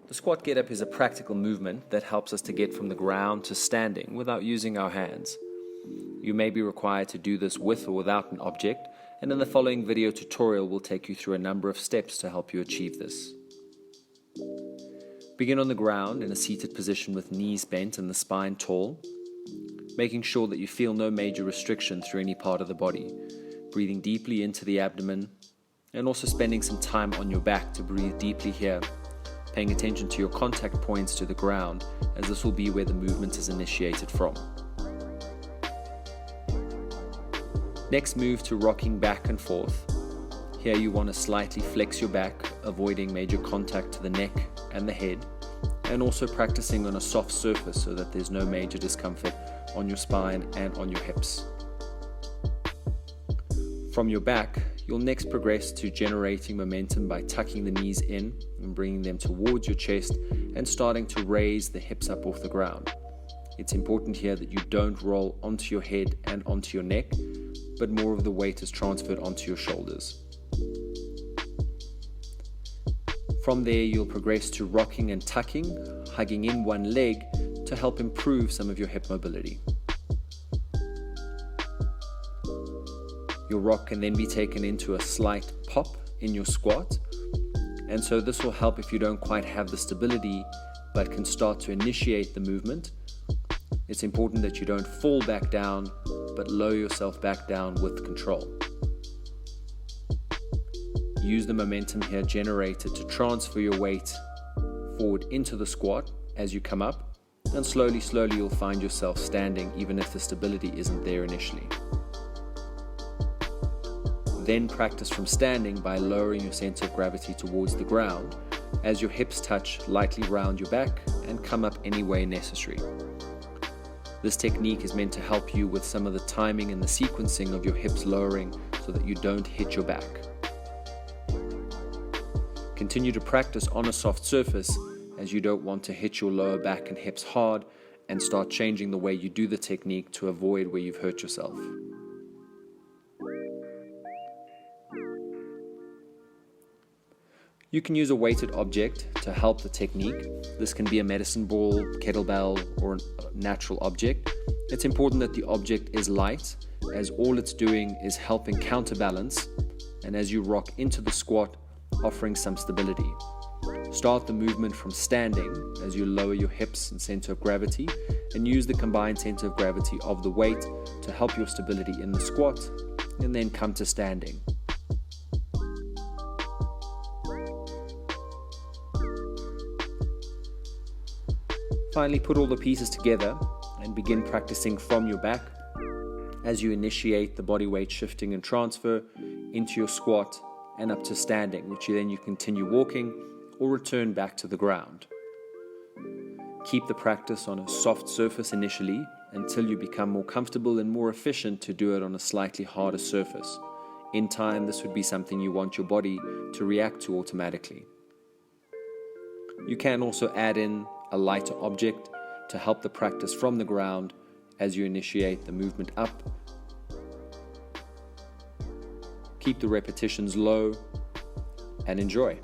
The squat get-up is a practical movement that helps us to get from the ground to standing without using our hands. You may be required to do this with or without an object, and in the following video tutorial we'll take you through a number of steps to help you achieve this. Begin on the ground in a seated position with knees bent and the spine tall, making sure that you feel no major restriction through any part of the body, breathing deeply into the abdomen, and also spending some time on your back to breathe deeply here, paying attention to your contact points to the ground, as this will be where the movement is initiated from. Next, move to rocking back and forth. Here you want to slightly flex your back, avoiding major contact to the neck and the head, and also practicing on a soft surface so that there's no major discomfort on your spine and on your hips. From your back, you'll next progress to generating momentum by tucking the knees in and bringing them towards your chest and starting to raise the hips up off the ground. It's important here that you don't roll onto your head and onto your neck, but more of the weight is transferred onto your shoulders. From there, you'll progress to rocking and tucking, hugging in one leg to help improve some of your hip mobility. Your rock can then be taken into a slight pop in your squat, and so this will help if you don't quite have the stability but can start to initiate the movement. It's important that you don't fall back down but lower yourself back down with control. Use the momentum here generated to transfer your weight forward into the squat as you come up, and slowly you'll find yourself standing even if the stability isn't there initially. Then practice from standing by lowering your center of gravity towards the ground as your hips touch lightly round your back and come up any way necessary. This technique is meant to help you with some of the timing and the sequencing of your hips lowering so that you don't hit your back. Continue to practice on a soft surface as you don't want to hit your lower back and hips hard, and start changing the way you do the technique to avoid where you've hurt yourself. You can use a weighted object to help the technique. This can be a medicine ball, kettlebell, or a natural object. It's important that the object is light, as all it's doing is helping counterbalance, and as you rock into the squat, offering some stability. Start the movement from standing as you lower your hips and center of gravity, and use the combined center of gravity of the weight to help your stability in the squat, and then come to standing. Finally, put all the pieces together and begin practicing from your back as you initiate the body weight shifting and transfer into your squat and up to standing, which then you continue walking or return back to the ground. Keep the practice on a soft surface initially until you become more comfortable and more efficient to do it on a slightly harder surface. In time, this would be something you want your body to react to automatically. You can also add in a lighter object to help the practice from the ground as you initiate the movement up. Keep the repetitions low and enjoy.